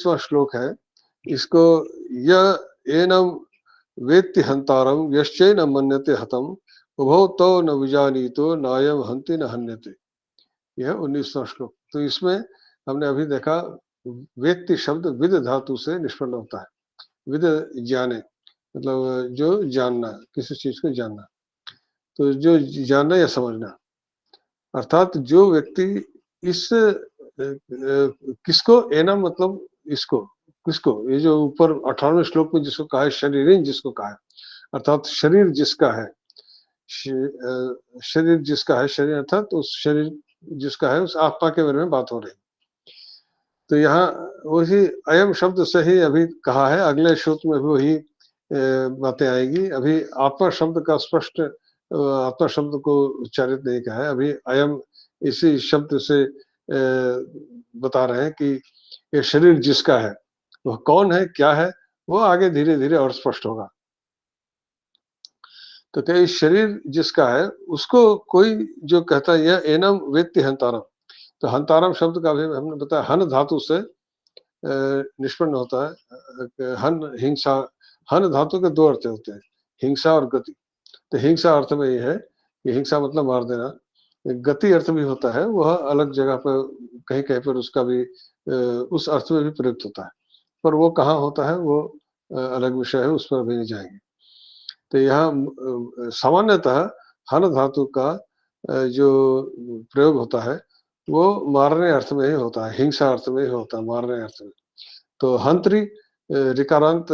श्लोक है, इसको यह एनम वेत्ति हंतारम यश्चैन मन्यते हतम उभौ तो न विजानीतो नायम हंति न हन्यते। यह 19वां श्लोक। तो इसमें हमने अभी देखा वेत्ति शब्द विद धातु से निष्पन्न होता है। विद जाने मतलब जो जानना, किसी चीज को जानना, तो जो जानना या समझना, अर्थात जो व्यक्ति इस किसको एनम मतलब इसको, किसको, ये जो ऊपर 18वें श्लोक में जिसको कहा है शरीर, जिसको कहा है, अर्थात शरीर जिसका है, शरीर जिसका है, शरीर अर्थात उस शरीर जिसका है, उस आत्मा के बारे में बात हो रही है। तो यहाँ वही अयम शब्द से ही अभी कहा है, अगले श्लोक में भी वही बातें आएगी। अभी आत्मा शब्द का स्पष्ट आत्मा शब्द को उच्चारित नहीं कहा है, अभी अयम इसी शब्द से बता रहे हैं कि ये शरीर जिसका है, वह कौन है, क्या है, वो आगे धीरे धीरे और स्पष्ट होगा। तो क्या इस शरीर जिसका है उसको कोई जो कहता है यह एनम वेत्ति हंतारम, तो हंतारम शब्द का भी हमने बताया हन धातु से निष्पन्न होता है। हन हिंसा, हन धातु के दो अर्थ होते हैं, हिंसा और गति। तो हिंसा अर्थ में ये है कि हिंसा मतलब मार देना, गति अर्थ भी होता है, वह अलग जगह पर कहीं कहीं पर उसका भी उस अर्थ में भी प्रयुक्त होता है, पर वो कहाँ होता है वो अलग विषय है, उस पर अभी नहीं जाएंगे। तो यहाँ सामान्यतः हन धातु का जो प्रयोग होता है वो मारने अर्थ में ही होता है, हिंसा अर्थ में ही होता है, मारने अर्थ में। तो हंत्री ऋकारांत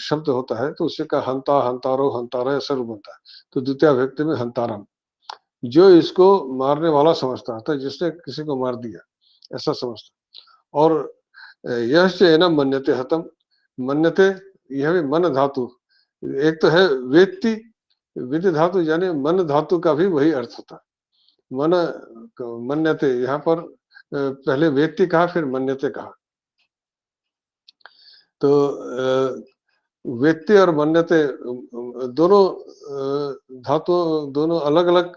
शब्द होता है, तो उससे का हंता, हंतारो, हंतारा ऐसा रूप बनता है। तो द्वितीय व्यक्ति में हंतारम, जो इसको मारने वाला समझता था, जिसने किसी को मार दिया ऐसा समझता। और यश एनम मन्यते हतम, मन्यते यह भी मन धातु, एक तो है वेत्ति, विधि धातु यानी मन धातु का भी वही अर्थ होता है। मन मन्यते, यहाँ पर पहले वेत्ति कहा फिर मन्यते कहा। तो वेत्ति और मन्यते दोनों धातु दोनों अलग अलग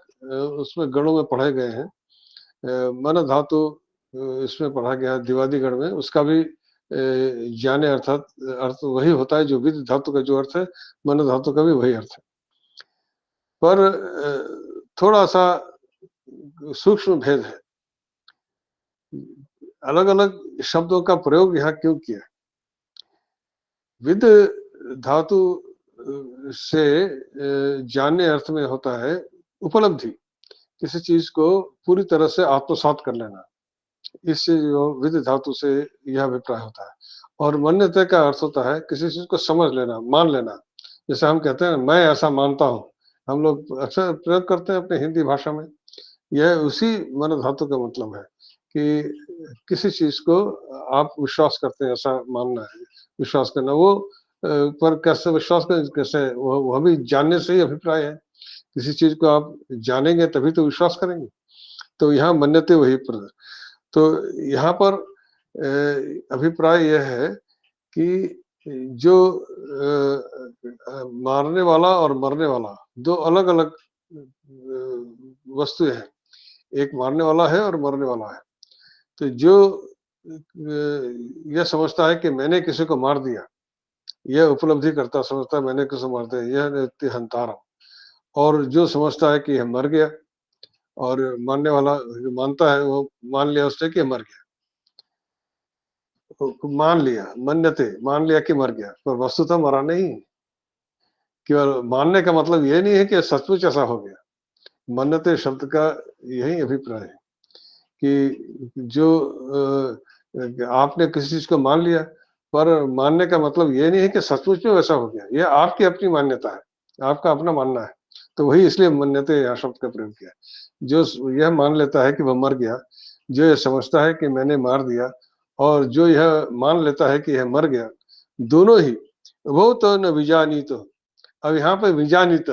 उसमें गणों में पढ़े गए हैं। मन धातु इसमें पढ़ा गया दिवादी गण में, उसका भी जाने अर्थात अर्थ वही होता है जो विद धातु का जो अर्थ है, मन धातु का भी वही अर्थ है। पर थोड़ा सा सूक्ष्म भेद है, अलग अलग शब्दों का प्रयोग यहाँ क्यों किया। विद धातु से जानने अर्थ में होता है उपलब्धि, किसी चीज को पूरी तरह से आत्मसात कर लेना, इससे जो विद धातु से यह अभिप्राय होता है। और मान्यता का अर्थ होता है किसी चीज को समझ लेना, मान लेना। जैसे हम कहते हैं मैं ऐसा मानता हूँ, हम लोग अक्सर प्रयोग करते हैं अपने हिंदी भाषा में, यह उसी मन धातु का मतलब है कि किसी चीज को आप विश्वास करते हैं, ऐसा मानना है, विश्वास करना। वो पर कैसे विश्वास करें, कैसे, वह भी जानने से ही अभिप्राय है। किसी चीज को आप जानेंगे तभी तो विश्वास करेंगे। तो यहाँ मन्यते वही पर। तो यहाँ पर अभिप्राय यह है कि जो मारने वाला और मरने वाला दो अलग अलग वस्तुएं हैं, एक मारने वाला है और मरने वाला है। तो जो यह समझता है कि मैंने किसी को मार दिया, यह उपलब्धि करता समझता है मैंने किसी को मार दिया, यह नित्य हंतारा। और जो समझता है कि यह मर गया, और मानने वाला जो मानता है वो मान लिया उसने कि मर गया, तो मान लिया, मन्यते मान लिया कि मर गया, पर वस्तुतः मरा नहीं। केवल मानने का मतलब ये नहीं है कि सचमुच ऐसा हो गया। मन्यते शब्द का यही अभिप्राय है कि जो आपने किसी चीज को मान लिया, पर मानने का मतलब ये नहीं है कि सचमुच में वैसा हो गया, यह आपकी अपनी मान्यता है, आपका अपना मानना है। तो वही इसलिए मन्यते यहाँ शब्द का प्रयोग किया। जो यह मान लेता है कि वह मर गया, जो यह समझता है कि मैंने मार दिया, और जो यह मान लेता है कि यह मर गया, दोनों ही वो तो न विजानीत। अब यहाँ पे विजानीत,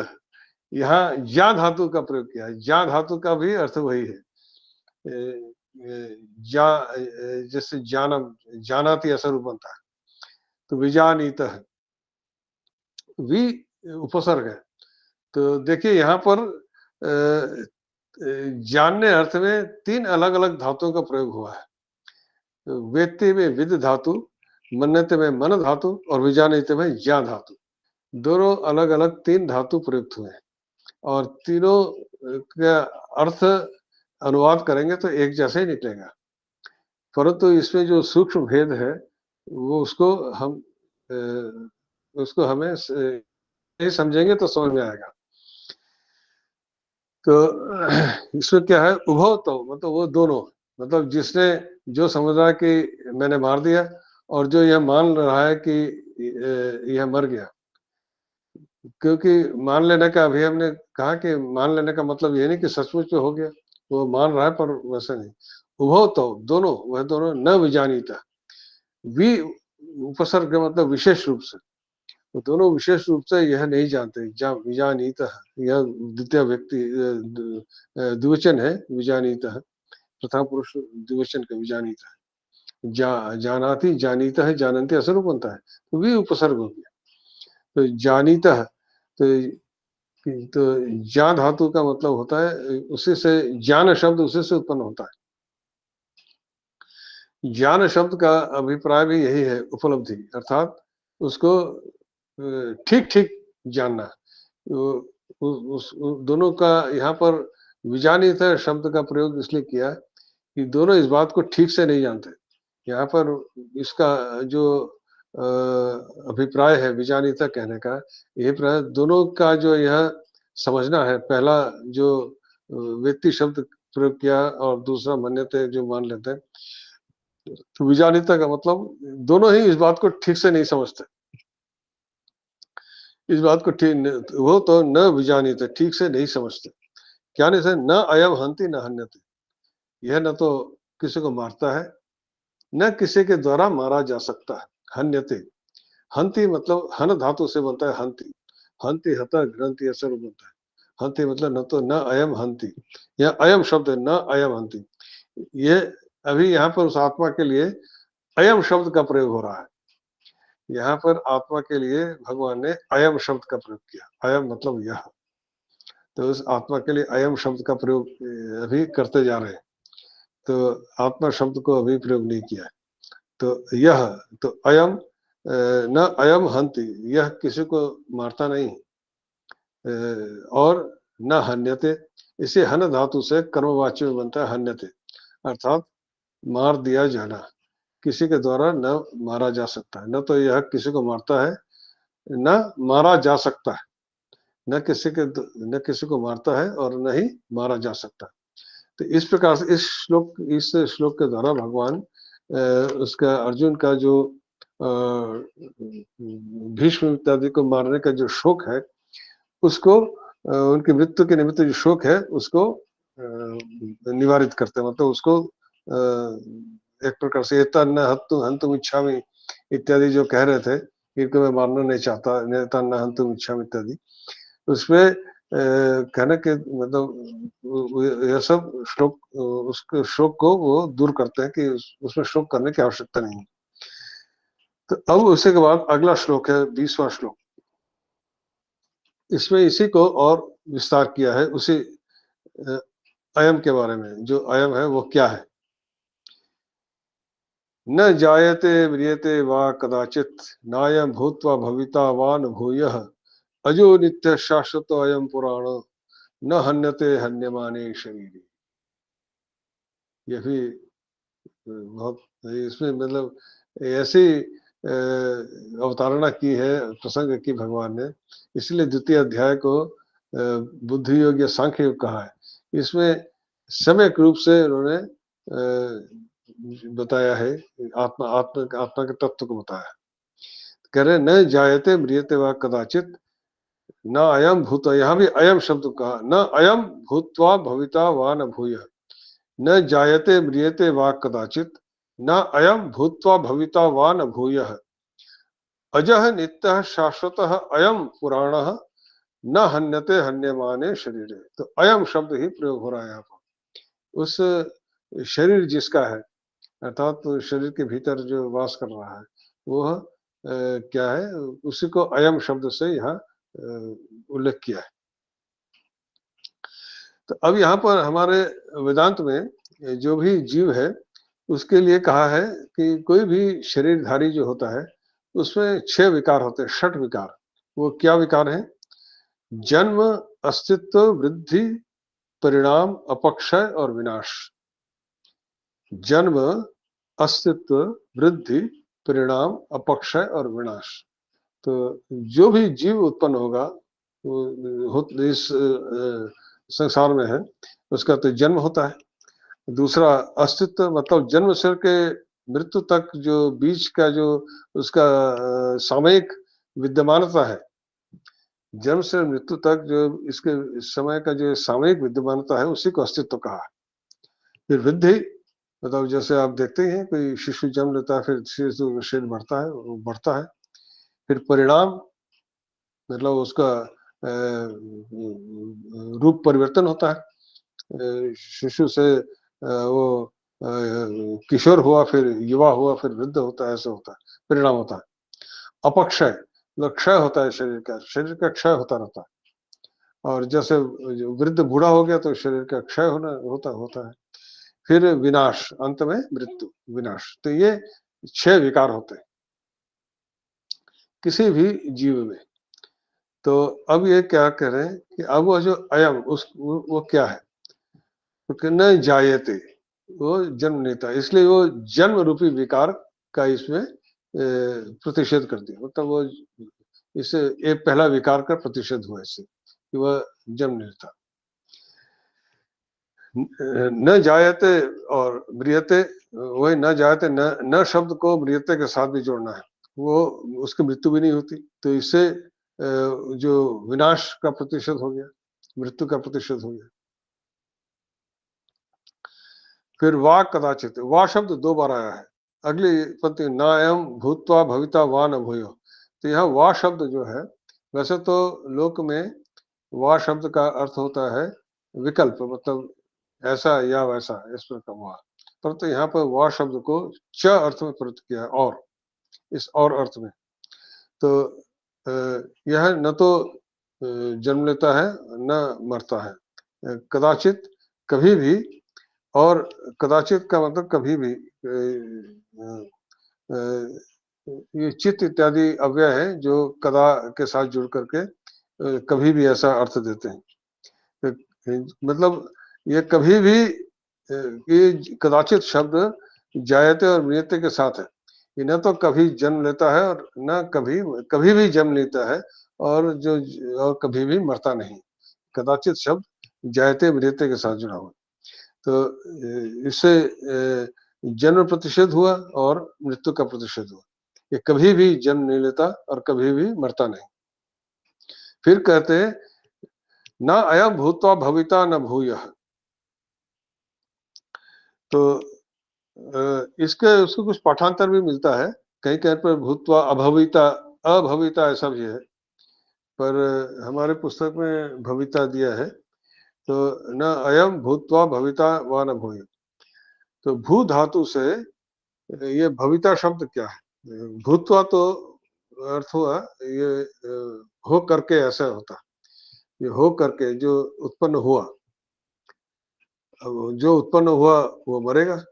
यहाँ जा धातु का प्रयोग किया है। जा धातु का भी अर्थ वही है, जा जैसे जानम, जानाति ऐसा रूप बनता है। तो विजानीत वी उपसर्ग है। तो देखिए यहाँ पर जानने अर्थ में तीन अलग अलग धातुओं का प्रयोग हुआ है। वेत्ते में विद धातु, मन्यते में मन धातु और विजानीते में ज्ञा धातु, दोनों अलग अलग 3 धातु प्रयुक्त हुए हैं और तीनों का अर्थ अनुवाद करेंगे तो एक जैसा ही निकलेगा, परंतु इसमें जो सूक्ष्म भेद है वो उसको हमें नहीं समझेंगे तो समझ में आएगा। तो इसमें क्या है, उभव तो मतलब वो दोनों, मतलब जिसने जो समझ रहा है कि मैंने मार दिया और जो यह मान रहा है कि यह मर गया, क्योंकि मान लेने का अभी हमने कहा कि मान लेने का मतलब ये नहीं कि सचमुच में हो गया, वो मान रहा है पर वैसा नहीं। उभव तो दोनों, वह दोनों न विजानीता, वि उपसर्ग का मतलब विशेष रूप से, वो दोनों विशेष रूप से यह नहीं जानते। विजानीत, यह द्वितीय व्यक्ति द्विवचन है, विजानीत प्रथम पुरुष द्विवचन का विजानीत है। जानाति जानीत है, जानन्ति असरूप बनता है, तो वी उपसर्ग हो गया। तो जानीत तो ज्ञान धातु का मतलब होता है, उसी से ज्ञान शब्द उसी से उत्पन्न होता है। ज्ञान शब्द का अभिप्राय भी यही है, उपलब्धि, अर्थात उसको ठीक ठीक जानना। उस दोनों का यहाँ पर विजानीत शब्द का प्रयोग इसलिए किया कि दोनों इस बात को ठीक से नहीं जानते। यहाँ पर इसका जो अभिप्राय है विजानीता कहने का, ये प्राय दोनों का जो यह समझना है, पहला जो व्यक्ति शब्द प्रयोग किया और दूसरा मन्यते जो मान लेते हैं, तो विजानीता का मतलब दोनों ही इस बात को ठीक से नहीं समझते। इस बात को ठीक, वो तो न विजानीते, ठीक से नहीं समझते। क्या नहीं से, न अयम हंति न हन्यते, यह न तो किसी को मारता है न किसी के द्वारा मारा जा सकता है। हन्यते, हंति मतलब हन धातु से बनता है हंति, हंति हता ग्रंथि ऐसा रूप बनता है। हंति मतलब न तो न अयम हंति, यह अयम शब्द है, न अयम हंति। ये अभी यहाँ पर उस आत्मा के लिए अयम शब्द का प्रयोग हो रहा है। यहाँ पर आत्मा के लिए भगवान ने अयम शब्द का प्रयोग किया। अयम मतलब यह, तो उस आत्मा के लिए अयम शब्द का प्रयोग अभी करते जा रहे हैं, तो आत्मा शब्द को अभी प्रयोग नहीं किया। तो यह, तो अयम न अयम हंति, यह किसी को मारता नहीं, और न हन्यते, इसे हन धातु से कर्मवाच्य में बनता है हन्यते, अर्थात मार दिया जाना, किसी के द्वारा न मारा जा सकता है। न तो यह किसी को मारता है, न मारा जा सकता है, न किसी को मारता है और न ही मारा जा सकता। तो इस प्रकार से इस श्लोक के द्वारा भगवान उसका अर्जुन का जो भीष्म इत्यादि को मारने का जो शोक है, उसको उनकी मृत्यु के निमित्त जो शोक है उसको निवारित करते हैं, मतलब उसको एक प्रकार से एतन्न हन्तुम इच्छामि इत्यादि जो कह रहे थे कि मैं मारना नहीं चाहता, एतन्न हन्तुम इच्छामि इत्यादि, उसमें कहने के मतलब यह सब श्लोक उसके शोक को वो दूर करते हैं कि उसमें शोक करने की आवश्यकता नहीं है। तो अब उसी के बाद अगला श्लोक है 20वां श्लोक, इसमें इसी को और विस्तार किया है, उसी अयम के बारे में। जो अयम है वो क्या है, न जायते म्रियते वा कदाचित नायम भूत्वा भविता वा न भूयः अजो नित्य शाश्वत अयम पुराण न हन्यते हन्यमाने शरीर। यह भी बहुत, इसमें मतलब ऐसी अवतारणा की है, प्रसंग की भगवान ने, इसलिए द्वितीय अध्याय को बुद्धि योग या सांख्य योग कहा है। इसमें सम्यक रूप से उन्होंने बताया है, आत्मा आत्मा आत्मा के तत्व को बताया है। कह रहे न जायते म्रियते वा कदाचित न अयम भूत, यहाँ भी अयम शब्द कहा, न अयम भूत्वा भविता वा न भूय, न जायते म्रियते वा कदाचित न अयम भूत्वा भविता वा न भूयः अजः नित्यः शाश्वतः अयम पुराणः न हन्यते हन्यमाने शरीर। तो अयम शब्द ही प्रयोग हो रहा है यहाँ पर। उस शरीर जिसका है, अर्थात तो शरीर के भीतर जो वास कर रहा है वह क्या है, उसी को अयम शब्द से यहाँ उल्लेख किया है। तो अब यहाँ पर हमारे वेदांत में जो भी जीव है उसके लिए कहा है कि कोई भी शरीरधारी जो होता है उसमें 6 विकार होते हैं, 6 विकार। वो क्या विकार हैं? जन्म, अस्तित्व, वृद्धि, परिणाम, अपक्षय और विनाश। जन्म, अस्तित्व, वृद्धि, परिणाम, अपक्षय और विनाश। तो जो भी जीव उत्पन्न होगा वो इस संसार में है, उसका तो जन्म होता है। दूसरा अस्तित्व, मतलब जन्म से के मृत्यु तक जो बीच का जो उसका सामयिक विद्यमानता है, जन्म से मृत्यु तक जो इसके समय का जो सामयिक विद्यमानता है उसी को अस्तित्व कहा है। फिर वृद्धि, मतलब जैसे आप देखते ही हैं कोई शिशु जन्म लेता है, फिर शिशु का शरीर बढ़ता है, वो बढ़ता है। फिर परिणाम, मतलब उसका रूप परिवर्तन होता है। शिशु से वो किशोर हुआ, फिर युवा हुआ, फिर वृद्ध होता है, ऐसा होता है, परिणाम होता है। अपक्षय, मतलब क्षय होता है शरीर का क्षय होता रहता है। और जैसे वृद्ध बूढ़ा हो गया तो शरीर का क्षय होना होता है। फिर विनाश, अंत में मृत्यु, विनाश। तो ये 6 विकार होते हैं किसी भी जीव में। तो अब ये क्या कह रहे हैं कि अब वो जो अयम वो क्या है? तो न जायते, वो जन्म लेता है, इसलिए वो जन्म रूपी विकार का इसमें प्रतिषेध कर दिया। मतलब वो इससे एक पहला विकार का प्रतिषेध हुआ इससे कि वह जन्म लेता। न जायते और म्रियते, वही न जायते, न शब्द को म्रियते के साथ भी जोड़ना है, वो उसकी मृत्यु भी नहीं होती। तो इससे जो विनाश का प्रतिशत हो गया, मृत्यु का प्रतिशत हो गया। फिर वा कदाचित, वा शब्द 2 बार आया है। अगली पंक्ति, नायम भूत्वा भविता वा न भूयो। तो यह वा शब्द जो है, वैसे तो लोक में वा शब्द का अर्थ होता है विकल्प, मतलब ऐसा या वैसा, इस प्रकार वा। परंतु यहाँ पर वा शब्द को च अर्थ में प्रयुक्त किया है, और इस और अर्थ में। तो यह न तो जन्म लेता है न मरता है। कदाचित, कभी भी, और कदाचित का मतलब कभी भी। ये चित इत्यादि अव्यय है जो कदा के साथ जुड़ करके कभी भी ऐसा अर्थ देते हैं। मतलब ये कभी भी, ये कदाचित शब्द जायते और म्रियते के साथ है। ये न तो कभी जन्म लेता है और न कभी भी जन्म लेता है, और और कभी भी मरता नहीं। कदाचित शब्द जायते म्रियते के साथ जुड़ा हुआ। तो इससे जन्म प्रतिषेध हुआ और मृत्यु का प्रतिषेध हुआ। ये कभी भी जन्म नहीं लेता और कभी भी मरता नहीं। फिर कहते हैं न अयम भूत्वा भविता न भूयः। तो इसके उसको कुछ पाठांतर भी मिलता है, कहीं कहीं पर भूत्वा अभविता, अभविता ऐसा भी है, पर हमारे पुस्तक में भविता दिया है। तो न अयम भूत्वा भविता व न भूय। तो भू धातु से ये भविता शब्द क्या है? भूत्वा तो अर्थ हुआ ये हो करके, ऐसा होता, ये हो करके जो उत्पन्न हुआ। अब जो उत्पन्न हुआ वो मरेगा।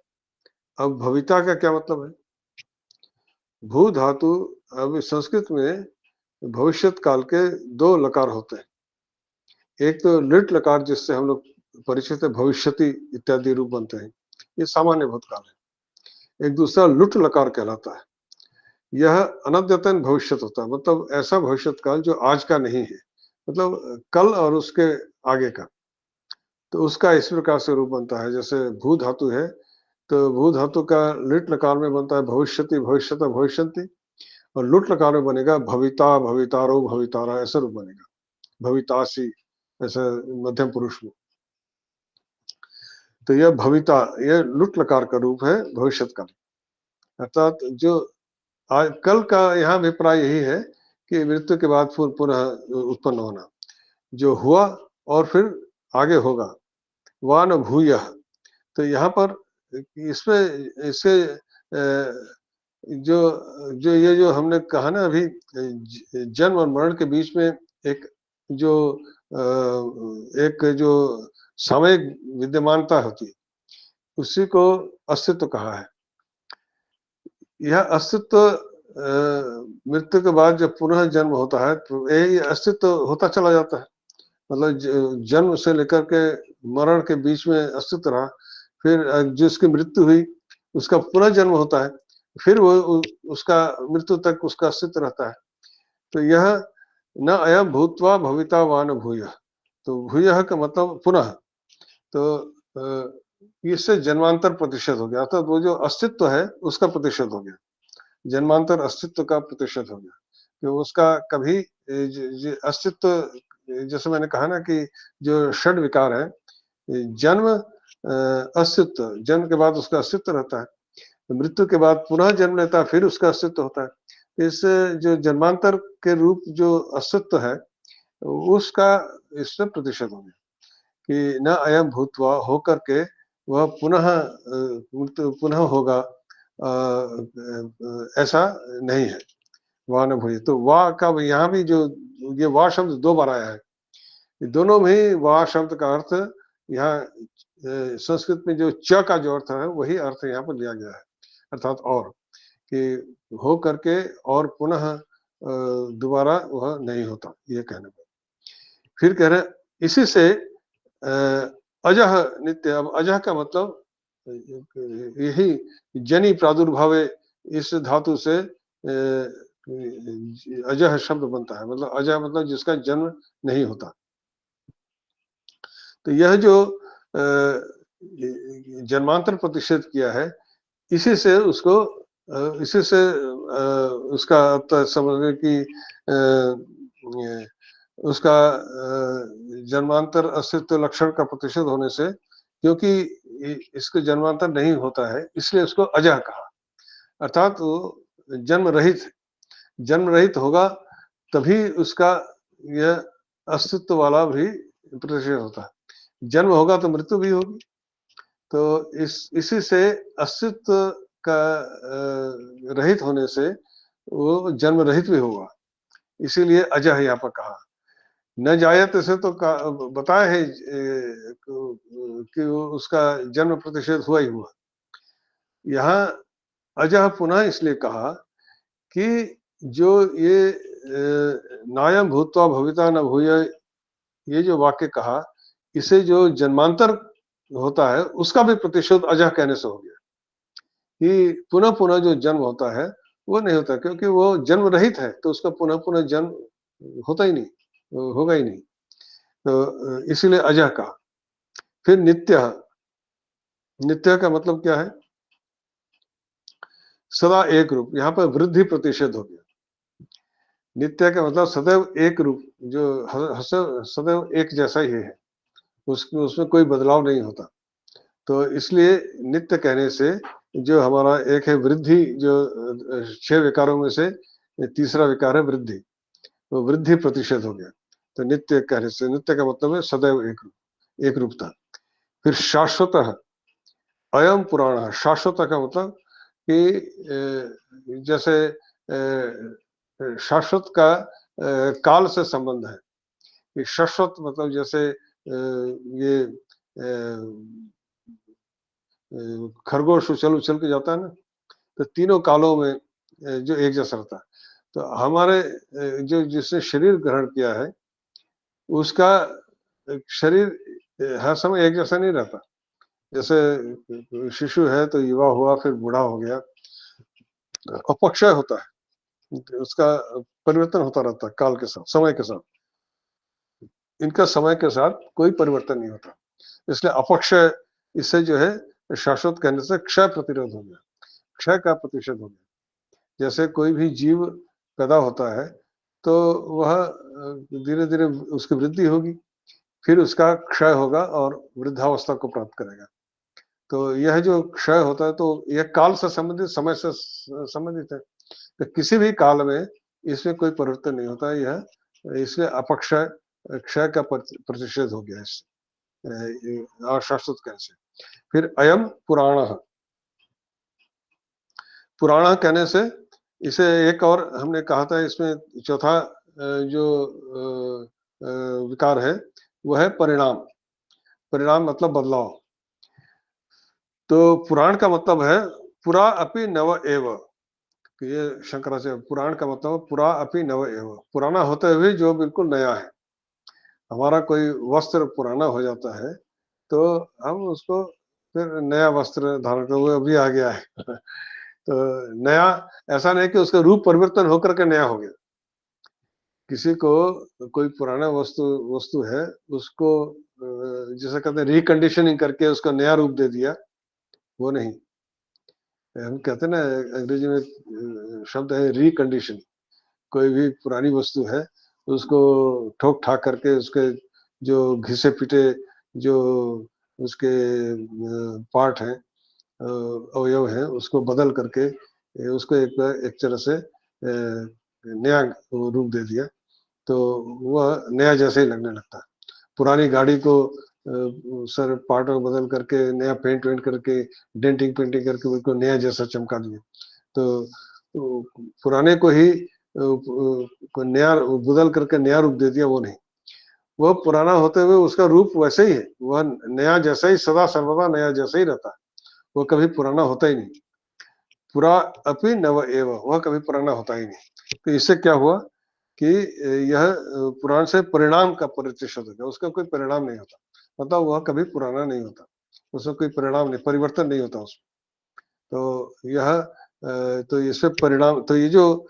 अब भविता का क्या मतलब है? भू धातु, अब संस्कृत में भविष्यत काल के 2 लकार होते हैं। एक तो लिट लकार जिससे हम लोग परिचित है, भविष्यति इत्यादि रूप बनते हैं, ये सामान्य भूतकाल है। एक दूसरा लुट लकार कहलाता है, यह अनद्यतन भविष्यत होता है, मतलब ऐसा भविष्यत काल जो आज का नहीं है, मतलब कल और उसके आगे का। तो उसका इस प्रकार से रूप बनता है। जैसे भू धातु है, तो भू धातु का लिट लकार में बनता है भविष्यति, भविष्यत, भविष्यन्ति, और लुट लकार में बनेगा भविता, भवितारो, भवितारा, ऐसा रूप बनेगा, भवितासी, ऐसा मध्यम पुरुष में। तो यह भविता, यह लुट लकार का रूप है भविष्यत काल। अर्थात जो आज कल का यहाँ अभिप्राय यही है कि मृत्यु के बाद पुनः उत्पन्न होना, जो हुआ और फिर आगे होगा, वान भूयः। तो यहाँ पर इसमें इससे जो जो ये जो हमने कहा ना अभी, जन्म और मरण के बीच में एक जो एक जो सामयिक विद्यमानता होती है, उसी को अस्तित्व कहा है। यह अस्तित्व मृत्यु के बाद जब पुनः जन्म होता है तो यही अस्तित्व होता चला जाता है। मतलब जन्म से लेकर के मरण के बीच में अस्तित्व रहा, फिर जिसकी मृत्यु हुई उसका पुनः जन्म होता है, फिर वो उसका मृत्यु तक उसका अस्तित्व रहता है। तो यह न अयम भूत्वा भविता वा न भूयः। तो भूयः का मतलब पुनः। तो इससे जन्मांतर प्रतिशत हो गया, अर्थात वो जो अस्तित्व है उसका प्रतिशत हो गया, जन्मांतर अस्तित्व का प्रतिशत हो गया। तो उसका कभी अस्तित्व, जैसे मैंने कहा ना कि जो षड विकार है, जन्म अस्तित्व, जन्म के बाद उसका अस्तित्व रहता है, तो मृत्यु के बाद पुनः जन्म लेता है, फिर उसका अस्तित्व होता है। इस जो जन्मांतर के रूप जो अस्तित्व है उसका इससे प्रतिशत हो गया कि न अयम भूतवा होकर के वह पुनः मृत्यु पुनः होगा, ऐसा नहीं है। वाह न भूय, तो वाह का यहाँ भी जो ये वाह शब्द 2 बार आया है, दोनों में वाह शब्द का अर्थ यहाँ संस्कृत में जो च का जो अर्थ है वही अर्थ यहाँ पर लिया गया है, अर्थात और, कि हो करके और पुनः दोबारा वह नहीं होता, ये कहने पर। फिर कह रहे इसी से अजह नित्य। अब अजह का मतलब यही जनि प्रादुर्भावे, इस धातु से अजह शब्द बनता है, मतलब अजह मतलब जिसका जन्म नहीं होता। तो यह जो जन्मांतर प्रतिषेध किया है, इसी से उसको इसी से उसका समझने की उसका जन्मांतर अस्तित्व लक्षण का प्रतिषेध होने से, क्योंकि इसके जन्मांतर नहीं होता है इसलिए उसको अजह कहा, अर्थात वो जन्म रहित, जन्म रहित होगा तभी उसका यह अस्तित्व वाला भी प्रतिषेध होता है। जन्म होगा तो मृत्यु भी होगी, तो इसी से अस्तित्व का रहित होने से वो जन्म रहित भी होगा, इसीलिए अजह यहाँ पर कहा। न जायत से तो बताया है कि उसका जन्म प्रतिषेध हुआ ही हुआ। यहाँ अजह पुनः इसलिए कहा कि जो ये नायम भूत्वा भविता न भूय, ये जो वाक्य कहा, इसे जो जन्मांतर होता है उसका भी प्रतिशोध अजह कहने से हो गया कि पुनः पुनः जो जन्म होता है वो नहीं होता, क्योंकि वो जन्म रहित है, तो उसका पुनः पुनः जन्म होता ही नहीं, होगा ही नहीं। तो इसीलिए अजह कहा। फिर नित्य, नित्य का मतलब क्या है? सदा एक रूप, यहाँ पर वृद्धि प्रतिषेध हो गया। नित्य का मतलब सदैव एक रूप, जो सदैव एक जैसा ही है, उसमें कोई बदलाव नहीं होता। तो इसलिए नित्य कहने से जो हमारा एक है वृद्धि, जो 6 विकारों में से तीसरा विकार है वृद्धि, तो वृद्धि प्रतिषेध हो गया। तो नित्य कहने से, नित्य का मतलब है सदैव एक रूपता। फिर शाश्वत, अयम पुराण, शाश्वत का मतलब कि जैसे शाश्वत का काल से संबंध है, कि शाश्वत मतलब जैसे ये खरगोश उछल उछल के जाता है ना, तो तीनों कालों में जो एक जैसा रहता है। तो हमारे जो जिसने शरीर ग्रहण किया है उसका शरीर हर समय एक जैसा नहीं रहता। जैसे शिशु है तो युवा हुआ, फिर बूढ़ा हो गया, अपक्षय होता है, उसका परिवर्तन होता रहता है काल के साथ, समय के साथ। इनका समय के साथ कोई परिवर्तन नहीं होता, इसलिए अपक्षय, इससे जो है शाश्वत कहने से क्षय प्रतिरोध हो गया, क्षय का प्रतिशत हो गया। जैसे कोई भी जीव पैदा होता है तो वह धीरे धीरे उसकी वृद्धि होगी, फिर उसका क्षय होगा और वृद्धावस्था को प्राप्त करेगा। तो यह जो क्षय होता है तो यह काल से संबंधित, समय से संबंधित है। तो किसी भी काल में इसमें कोई परिवर्तन नहीं होता है, यह इसलिए अपक्षय, क्षय का प्रतिषेध हो गया इससे, शाश्वत कहने से। फिर अयम पुराण, पुराण कहने से इसे एक और हमने कहा था, इसमें चौथा जो विकार है वो है परिणाम। परिणाम मतलब बदलाव। तो पुराण का मतलब है पुरा अपि नव एव। ये शंकराचार्य, पुराण का मतलब पुरा अपि नव एव, पुराना होते हुए जो बिल्कुल नया है। हमारा कोई वस्त्र पुराना हो जाता है तो हम उसको फिर नया वस्त्र धारण कर, वो अभी आ गया है तो नया, ऐसा नहीं कि उसका रूप परिवर्तन होकर के नया हो गया। किसी को कोई पुराना वस्तु वस्तु है, उसको जिसे कहते हैं रिकंडीशनिंग करके उसका नया रूप दे दिया, वो नहीं। हम कहते हैं ना, अंग्रेजी में शब्द है रिकंडीशन। कोई भी पुरानी वस्तु है, उसको ठोक ठाक करके उसके जो घिसे पिटे जो उसके पार्ट हैं, अवयव हैं, उसको बदल करके उसको एक तरह से नया रूप दे दिया, तो वह नया जैसे ही लगने लगता है। पुरानी गाड़ी को सर पार्ट में बदल करके नया पेंट वेंट करके डेंटिंग पेंटिंग करके उसको नया जैसा चमका दिया, तो पुराने को ही को नया बदल करके नया रूप दे दिया, वो नहीं। वह पुराना होते हुए उसका रूप वैसे ही है, वह नया जैसा ही सदा सर्वदा नया जैसा ही रहता है, वो कभी पुराना होता ही नहीं। पुरा अपि नव एव, वह कभी पुराना होता ही नहीं। तो इससे क्या हुआ कि यह पुराण से परिणाम का प्रतिशत हो गया, उसका कोई परिणाम नहीं होता, मतलब वह कभी पुराना नहीं होता, उसमें कोई परिणाम नहीं, परिवर्तन नहीं होता उसमें। तो यह तो इससे परिणाम, तो ये जो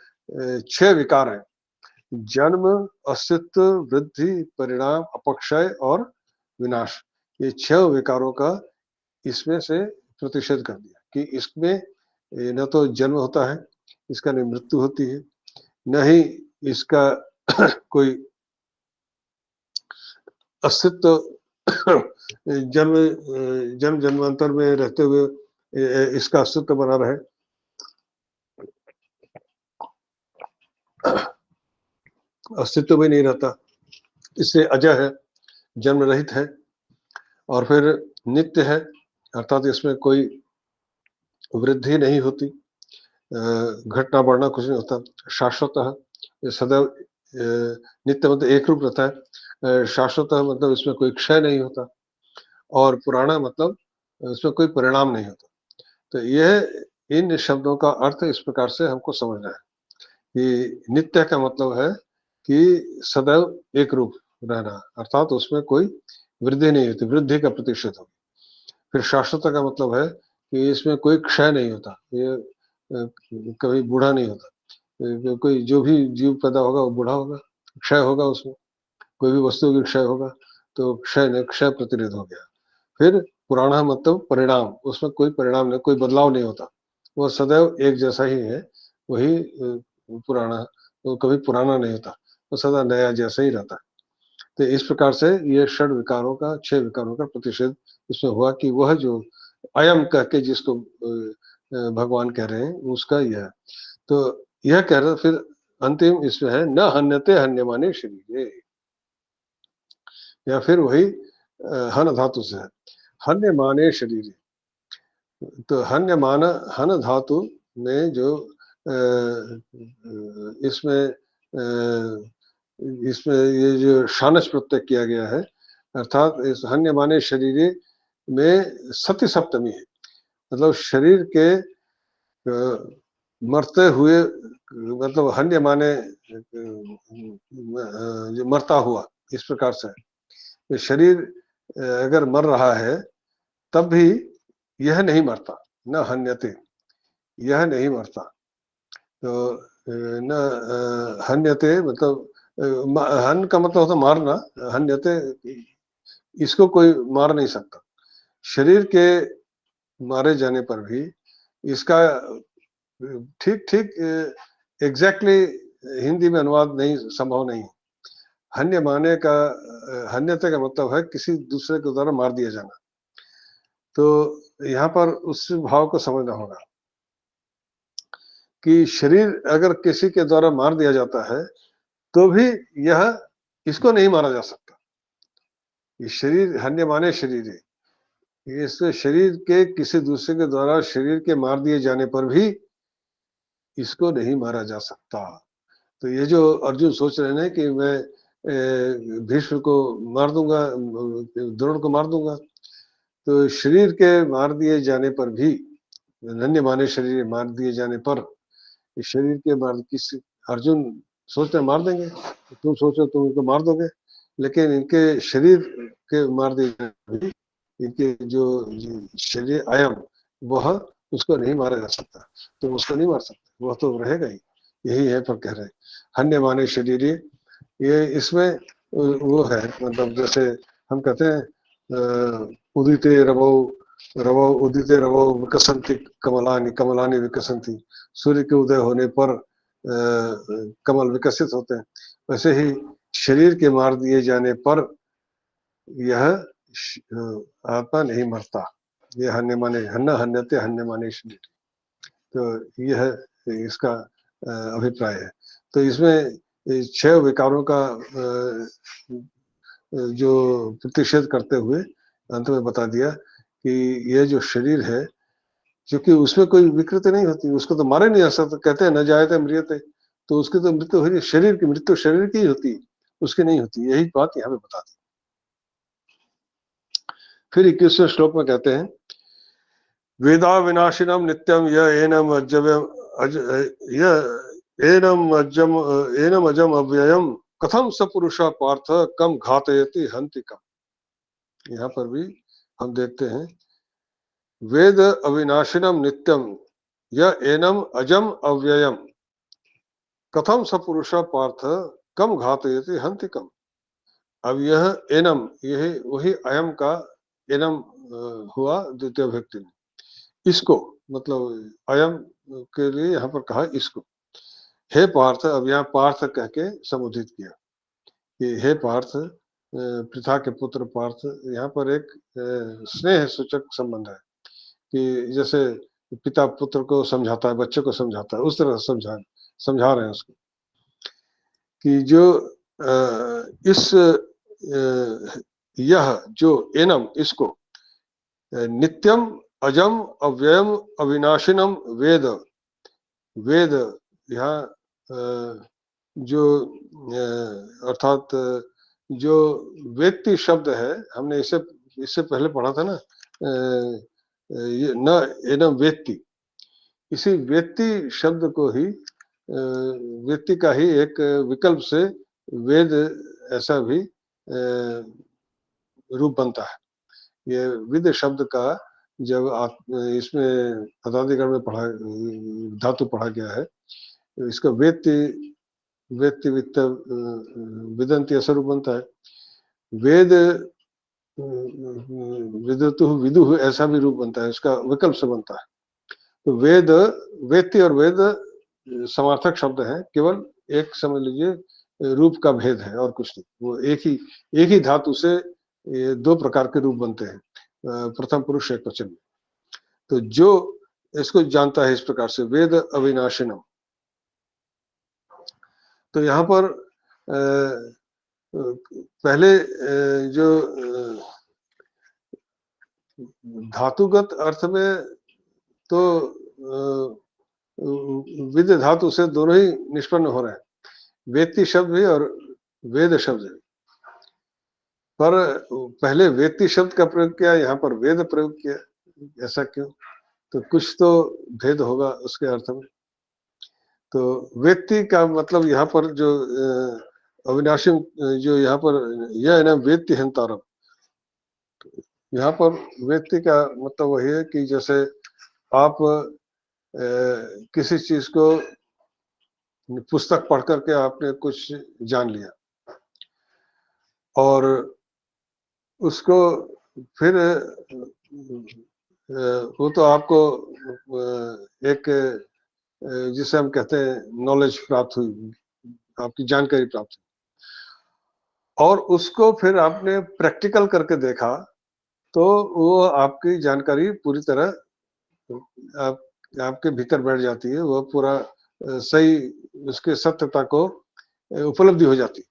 6 विकार हैं, जन्म, अस्तित्व, वृद्धि, परिणाम, अपक्षय और विनाश, ये 6 विकारों का इसमें से प्रतिषेध कर दिया कि इसमें न तो जन्म होता है, इसका न मृत्यु होती है, न ही इसका कोई अस्तित्व जन्म जन्म जन्मांतर में रहते हुए इसका अस्तित्व बना रहे, अस्तित्व भी नहीं रहता, इससे अजय है, जन्म रहित है, और फिर नित्य है, अर्थात इसमें कोई वृद्धि नहीं होती, घटना बढ़ना कुछ नहीं होता, शाश्वत है, ये सदैव नित्य मतलब एक रूप रहता है, शाश्वत मतलब इसमें कोई क्षय नहीं होता, और पुराना मतलब इसमें कोई परिणाम नहीं होता। तो यह इन शब्दों का अर्थ इस प्रकार से हमको समझना है कि नित्य का मतलब है कि सदैव एक रूप रहना, अर्थात उसमें कोई वृद्धि नहीं होती, वृद्धि का प्रतिशत हो। फिर शाश्वत का मतलब है कि इसमें कोई क्षय नहीं होता, ये कभी बूढ़ा नहीं होता, कोई जो भी जीव पैदा होगा वो बूढ़ा होगा, क्षय होगा उसमें, कोई भी वस्तु की क्षय होगा, तो क्षय ने क्षय प्रतिरोध हो गया। फिर पुराना मतलब परिणाम, उसमें कोई परिणाम नहीं, कोई बदलाव नहीं होता, वो सदैव एक जैसा ही है, वही पुराना, वो कभी पुराना नहीं होता, वो सदा नया जैसा ही रहता है। तो इस प्रकार से ये षड विकारों का, 6 विकारों का प्रतिषेध इसमें हुआ कि वह जो अयम कह के जिसको भगवान कह रहे हैं, उसका यह है। तो यह कह रहे, फिर अंतिम इसमें है न हन्यते हन्यमाने शरीरे, या फिर वही हन धातु से है, हन्य माने शरीर। तो हन्य मान, हन धातु में जो इसमें इसमें ये जो शानच प्रत्यय किया गया है, अर्थात इस हन्य माने शरीर में सती सप्तमी है, मतलब शरीर के मरते हुए, मतलब हन्य माने जो मरता हुआ, इस प्रकार से शरीर अगर मर रहा है तब भी यह नहीं मरता, न हन्यते, यह नहीं मरता। तो न हन्यते मतलब हन का मतलब होता मारना, हन्यते इसको कोई मार नहीं सकता। शरीर के मारे जाने पर भी इसका ठीक ठीक एग्जैक्टली हिंदी में अनुवाद नहीं, संभव नहीं। हन्य माने का हन्यते का मतलब है किसी दूसरे के द्वारा मार दिया जाना। तो यहाँ पर उस भाव को समझना होगा कि शरीर अगर किसी के द्वारा मार दिया जाता है तो भी यह इसको नहीं मारा जा सकता। ये शरीर हन्य माने शरीर है, इस शरीर के किसी दूसरे के द्वारा शरीर के मार दिए जाने पर भी इसको नहीं मारा जा सकता। तो ये जो अर्जुन सोच रहे हैं कि मैं भीष्म को मार दूंगा, द्रोण को मार दूंगा, तो शरीर के मार दिए जाने पर भी, धन्य माने शरीर मार दिए जाने पर, इस शरीर के मार किसी अर्जुन सोचते हैं मार देंगे, तो तुम सोचो तुम इनको मार दोगे, लेकिन इनके शरीर के मार दिए जाने पर भी इनके जो शरीर अयम वह उसको नहीं मारा जा सकता, तो उसको नहीं मार सकते, वह तो रहेगा ही। यही है पर कह रहे हन्य माने शरीर, ये इसमें वो है, मतलब जैसे हम कहते हैं उदिते रवो रवो उदिते रवो विकसंति कमलानि कमलानि विकसंति, सूर्य के उदय होने पर कमल विकसित होते हैं, वैसे ही शरीर के मार दिए जाने पर यह आत्मा नहीं मरता। ये हन्य माने हन्ना हन्यते हन्य माने शरीर, तो यह इसका अभिप्राय है। तो इसमें 6 विकारों का जो प्रतिषेध करते हुए अंत में बता दिया कि यह जो शरीर है, क्योंकि उसमें कोई विकृति नहीं होती, उसको तो मारे नहीं जा सकता, कहते हैं न जायते म्रियते, तो उसकी तो मृत्यु हो रही है, शरीर की मृत्यु शरीर की ही होती है, उसकी नहीं होती, यही बात यहाँ पे बता दी। फिर 21वें श्लोक में कहते हैं वेदा विनाशिनम नित्यम एनम अजम अव्ययम कथम सपुरुषा पार्थ कम घातयति हंति कम। यहाँ पर भी हम देखते हैं वेद अविनाशिनम नित्यम एनम अजम अव्ययम कथम सपुरुषा पार्थ कम घातयति हंति कम। अब यह एनम, यही वही अयम का एनम हुआ द्वितीय व्यक्ति में, इसको मतलब अयम के लिए यहाँ पर कहा इसको, हे पार्थ, अब यहाँ पार्थ कह के संबोधित किया कि हे पार्थ, पृथा के पुत्र पार्थ, यहाँ पर एक स्नेह सूचक संबंध है कि जैसे पिता पुत्र को समझाता है, बच्चे को समझाता है, उस तरह समझा रहे हैं उसको कि जो इस यह जो एनम, इसको नित्यम अजम अव्ययम अविनाशिनम वेद, वेद यहाँ जो अर्थात जो व्यक्ति शब्द है, हमने इससे पहले पढ़ा था ना, ये न एनम व्यक्ति, इसी व्यक्ति शब्द को ही व्यक्ति का ही एक विकल्प से वेद ऐसा भी रूप बनता है। ये विद शब्द का जब आप इसमें पदाधिकार में पढ़ा, धातु पढ़ा गया है, इसका व्यक्ति व्यक्ति वित्त विदंती ऐसा रूप बनता है। वेद विदुतु विदुः ऐसा भी रूप बनता है, इसका विकल्प से बनता है। तो वेद वेत्ति और वेद समार्थक शब्द हैं, केवल एक समझ लीजिए रूप का भेद है और कुछ नहीं। वो एक ही धातु से ये 2 प्रकार के रूप बनते हैं, प्रथम पुरुष एक वचन में। तो जो इसको जानता है इस प्रकार से वेद अविनाशिनम, तो यहाँ पर पहले जो धातुगत अर्थ में तो विद धातु से दोनों ही निष्पन्न हो रहे हैं, वेत्ति शब्द भी और वेद शब्द भी, पर पहले वेत्ति शब्द का प्रयोग किया, यहाँ पर वेद प्रयोग किया, ऐसा क्यों? तो कुछ तो भेद होगा उसके अर्थ में। तो वेत्ति का मतलब यहाँ पर जो अविनाशी, जो यहाँ पर यह है ना वेत्ति हंतारम, यहाँ पर वेत्ति का मतलब वही है कि जैसे आप किसी चीज को पुस्तक पढ़ करके आपने कुछ जान लिया और उसको फिर वो तो आपको एक जिसे हम कहते हैं नॉलेज प्राप्त हुई, आपकी जानकारी प्राप्त हुई, और उसको फिर आपने प्रैक्टिकल करके देखा तो वो आपकी जानकारी पूरी तरह आपके भीतर बैठ जाती है, वो पूरा सही उसके सत्यता को उपलब्धि हो जाती।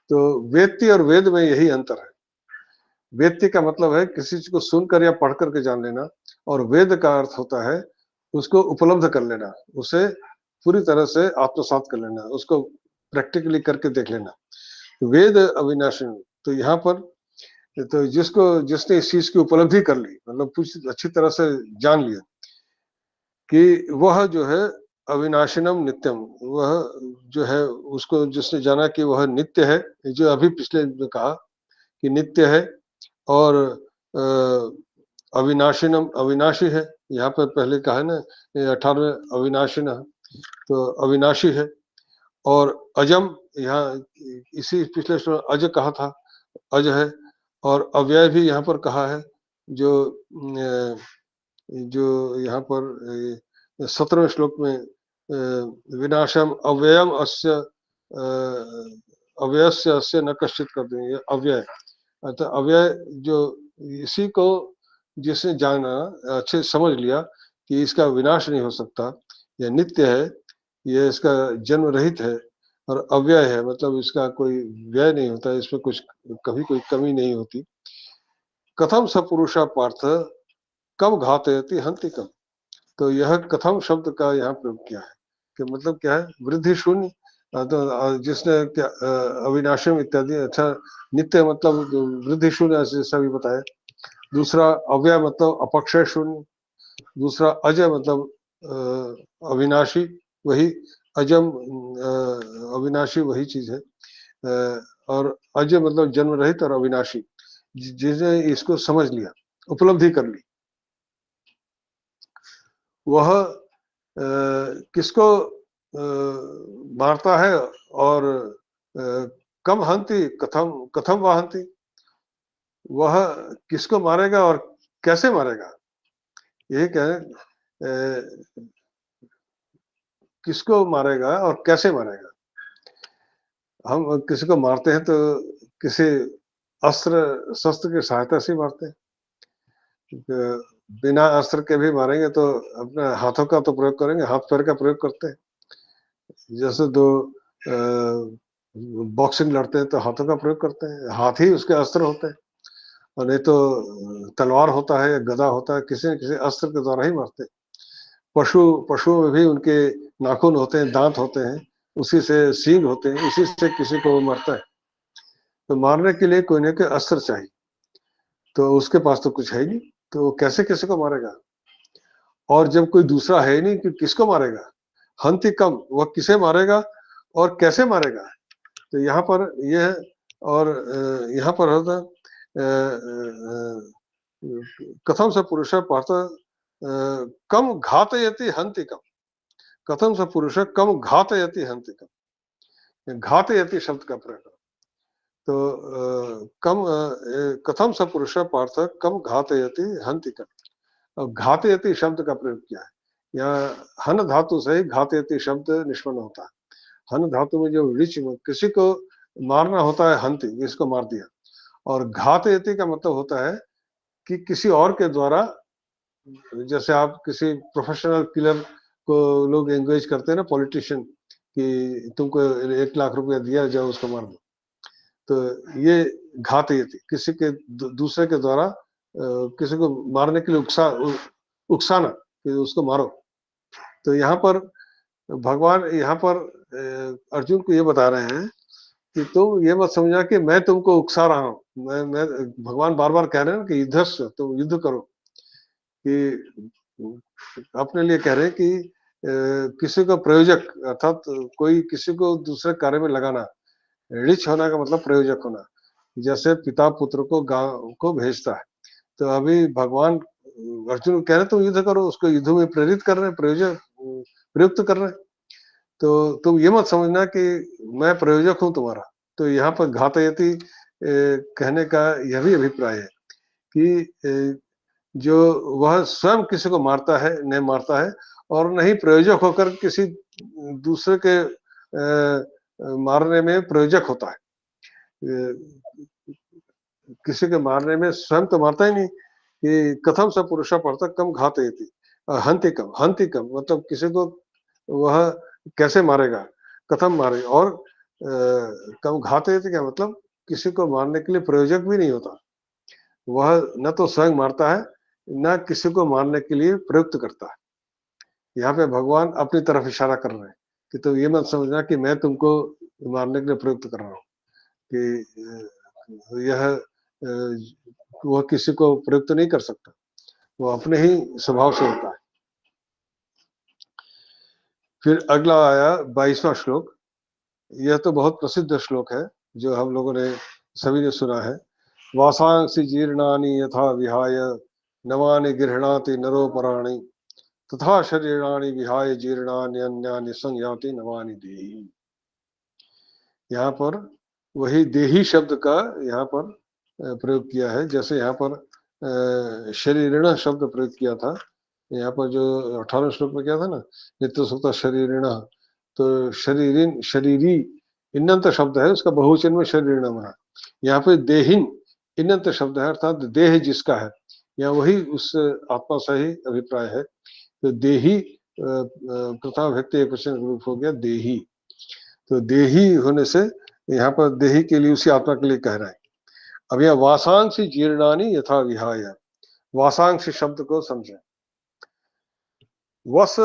तो वेत्ति और वेद में यही अंतर है। वेत्ति का मतलब है किसी चीज को सुनकर या पढ़ करके जान लेना, और वेद का अर्थ होता है उसको उपलब्ध कर लेना, उसे पूरी तरह से आत्मसात कर लेना, उसको प्रैक्टिकली करके देख लेना। वेद अविनाशी, तो यहाँ पर तो जिसने इस चीज़ की उपलब्धि कर ली, मतलब कुछ अच्छी तरह से जान लिया कि वह जो है अविनाशिनम नित्यम, वह जो है उसको जिसने जाना कि वह नित्य है, जो अभी पिछले में कहा कि नित्य है और अविनाशिनम अविनाशी है। यहाँ पर पहले कहा है ना 18वें अविनाशिनः, तो अविनाशी है। और अजम, यहाँ इसी पिछले श्लोक में अज कहा था, अज है। और अव्यय भी यहाँ पर कहा है, जो यहाँ पर 17वें श्लोक में विनाशम अव्ययम अस्य अव्ययस्य अस्य न कश्चित कर देंगे, अव्यय अर्थात अव्यय जो इसी को जिसने जाना, अच्छे समझ लिया कि इसका विनाश नहीं हो सकता, यह नित्य है, यह इसका जन्म रहित है और अव्यय है, मतलब इसका कोई व्यय नहीं होता, इसमें कुछ कभी कोई कमी नहीं होती। कथम सपुरुषा पार्थ कम घातयति हंति कम। तो यह कथम शब्द का यहाँ प्रयोग किया है कि मतलब क्या है, वृद्धि शून्य, तो जिसने क्या अविनाशम इत्यादि, अच्छा नित्य मतलब वृद्धि शून्य जैसा भी बताया। दूसरा अव्यय मतलब अपक्षय शून्य, दूसरा अजय मतलब अविनाशी, वही अजम अविनाशी वही चीज है। और अजय मतलब जन्म रहित और अविनाशी, जिसने इसको समझ लिया, उपलब्धि कर ली, वह किसको मारता है और कम हंति कथम कथम वहंति, वह किसको मारेगा और कैसे मारेगा। यही कहें किसको मारेगा और कैसे मारेगा। हम किसी को मारते हैं तो किसी अस्त्र शस्त्र की सहायता से मारते हैं, बिना अस्त्र के भी मारेंगे तो अपने हाथों का तो प्रयोग करेंगे, हाथ पैर का प्रयोग करते हैं। जैसे दो बॉक्सिंग लड़ते हैं तो हाथों का प्रयोग करते हैं, हाथ ही उसके अस्त्र होते हैं, और नहीं तो तलवार होता है या गदा होता है, किसी न किसी अस्त्र के द्वारा ही मारते हैं। पशुओं में भी उनके नाखून होते हैं, दांत होते हैं, उसी से सींग होते हैं, उसी से किसी को वो मारता है। तो मारने के लिए कोई न कोई अस्त्र चाहिए, तो उसके पास तो कुछ है ही नहीं, तो वो कैसे किसी को मारेगा। और जब कोई दूसरा है ही नहीं कि किसको मारेगा, हंति कम, वह किसे मारेगा और कैसे मारेगा। तो यहाँ पर यह, और यहाँ पर होता कथम से पुरुष पार्थ कम घातयति हंति कम, कथम से पुरुष कम घातयति हंति कम, घातयति शब्द का प्रयोग। तो कम कथम स पुरुष पार्थ कम घातयति हंति कम, और घातयति शब्द का प्रयोग किया है। यहाँ हन धातु से ही घातयति शब्द निष्पन्न होता है। हन धातु में जो रिच किसी को मारना होता है, हंति जिसको मार दिया, और घातयति का मतलब होता है कि किसी और के द्वारा, जैसे आप किसी प्रोफेशनल किलर को लोग एंगेज करते हैं ना, पॉलिटिशियन, कि तुमको 1 लाख रुपया दिया जाओ उसको मार दो, तो ये घातयति किसी के दूसरे के द्वारा किसी को मारने के लिए उकसाना कि उसको मारो। तो यहाँ पर भगवान यहाँ पर अर्जुन को ये बता रहे हैं कि तुम ये मत समझा कि मैं तुमको उकसा रहा हूँ, मैं भगवान बार बार कह रहे हैं कि युद्धस्व, तुम युद्ध करो, कि अपने लिए कह रहे हैं कि किसी को प्रयोजक, अर्थात कोई किसी को दूसरे कार्य में लगाना, रिच होना का मतलब प्रयोजक होना। जैसे पिता पुत्र को गांव को भेजता है, तो अभी भगवान अर्जुन कह रहे तुम युद्ध करो, उसको युद्ध में प्रेरित कर रहे हैं, प्रयोजक प्रयुक्त कर रहे हैं। तो तुम ये मत समझना कि मैं प्रयोजक हूं तुम्हारा। तो यहाँ पर घातयति कहने का यह भी अभिप्राय है कि जो वह स्वयं किसी को मारता है, नहीं मारता है, और नहीं प्रयोजक होकर किसी दूसरे के मारने में प्रयोजक होता है। किसी के मारने में स्वयं तो मारता ही नहीं, कि कथम स पुरुषा पड़ता कम घातयति, हंति कम मतलब किसी को वह कैसे मारेगा, कथम मारेगा, और कम घातयति का मतलब किसी को मारने के लिए प्रयोजक भी नहीं होता, वह न तो स्वयं मारता है, न किसी को मारने के लिए प्रयुक्त करता है। यहाँ पे भगवान अपनी तरफ इशारा कर रहे हैं कि तुम ये मत समझना कि मैं तुमको मारने के लिए प्रयुक्त कर रहा हूँ, कि यह वह किसी को प्रयुक्त नहीं कर सकता, वो अपने ही स्वभाव से होता है। फिर अगला आया 22वां श्लोक। यह तो बहुत प्रसिद्ध श्लोक है जो हम लोगों ने सभी ने सुना है। वासांसि जीर्णानि यथा विहाय नवानि गृह्णाति नरोपराणि तथा शरीराणि विहाय जीर्णानि अन्यानि संयाति नवानि देहि। यहाँ पर वही देही शब्द का यहाँ पर प्रयोग किया है। जैसे यहाँ पर शरीरिण शब्द प्रयोग किया था, यहाँ पर जो 18 श्लोक में क्या था ना, नित्य सुखता शरीरिण, तो शरीरी इन्नंत शब्द है, उसका बहुवचन में शरीरिण बना। यहाँ पे देहिन इन्नंत शब्द है, अर्थात देह जिसका है, यहाँ वही उस आत्मा से ही अभिप्राय है। तो देही प्रथम व्यक्ति एक वचन रूप हो गया देही। तो देही होने से यहाँ पर देही के लिए उसी आत्मा के लिए कह रहा है। अब यह वासांशी जीर्णानी यथा विहाय, वासांशी शब्द को समझे। वस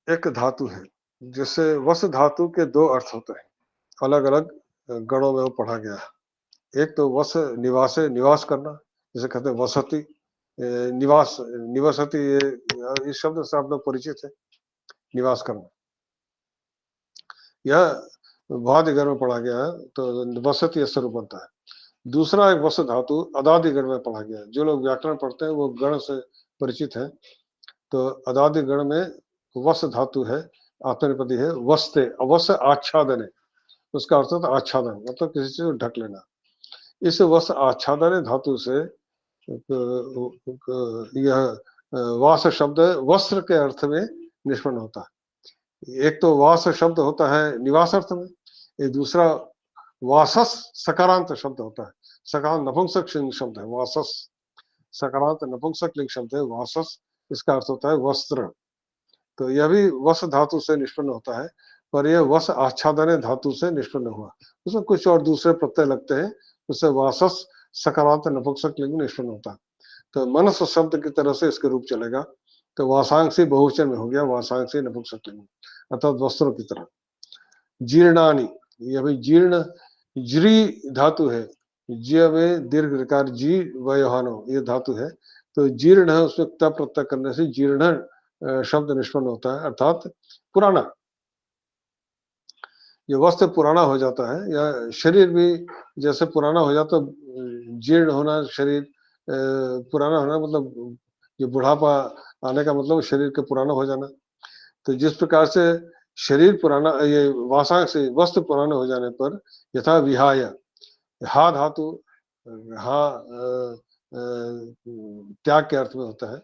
एक धातु है, जिससे वस धातु के दो अर्थ होते हैं, अलग अलग गणों में वो पढ़ा गया है। एक तो वस निवास, निवास करना, जिसे कहते हैं वसति, निवास, निवसति, इस शब्द से आप लोग परिचित है, निवास करना। यह वादिगण में पढ़ा गया है, तो वसति यह स्वरूप बनता है। दूसरा एक वस धातु अदादिगण में पढ़ा गया है। जो लोग व्याकरण पढ़ते हैं वो गण से परिचित है। तो अदादिगण में वस धातु है, आत्मनेपदी है, वस्ते, अवश्य आच्छादन है, उसका अर्थ होता है आच्छादन, मतलब किसी चीज को ढक लेना। इस वस आच्छादन धातु से यह वास शब्द वस्त्र के अर्थ में निष्पन्न होता है। एक तो वास शब्द होता है निवास अर्थ में, एक दूसरा वासस सकारांत शब्द होता है। सकारांत नपुंसक शब्द है वासस, सकारांत नपुंसक लिंग शब्द है वासस, इसका अर्थ होता है वस्त्र। तो यह भी वस धातु से निष्पन्न होता है, पर यह वस आच्छादन धातु से निष्पन्न हुआ। उसमें कुछ और दूसरे प्रत्यय लगते हैं, उससे वासस सकारांत नपुंसक लिंग निष्पन्न होता है। तो मनस शब्द की तरह से इसके रूप चलेगा। तो वासांशी बहुवचन में हो गया, वासांशी नपुंसक लिंग, अर्थात वस्त्रों की तरह। जीर्णानी, यह भी जीर्ण, ज्री धातु है, ज्य में दीर्घ ऋकार जी वयोहानो, ये धातु है। तो जीर्ण है, उसमें त प्रत्यय करने से जीर्ण शब्द निष्पन्न होता है, अर्थात पुराना। ये वस्त्र पुराना हो जाता है, या शरीर भी जैसे पुराना हो जाता, जीर्ण होना, शरीर पुराना होना, मतलब ये बुढ़ापा आने का मतलब शरीर के पुराना हो जाना। तो जिस प्रकार से शरीर पुराना, ये वासांग से वस्त्र पुराने हो जाने पर यथा विहाय, हा धातु, हा त्याग के अर्थ में होता है।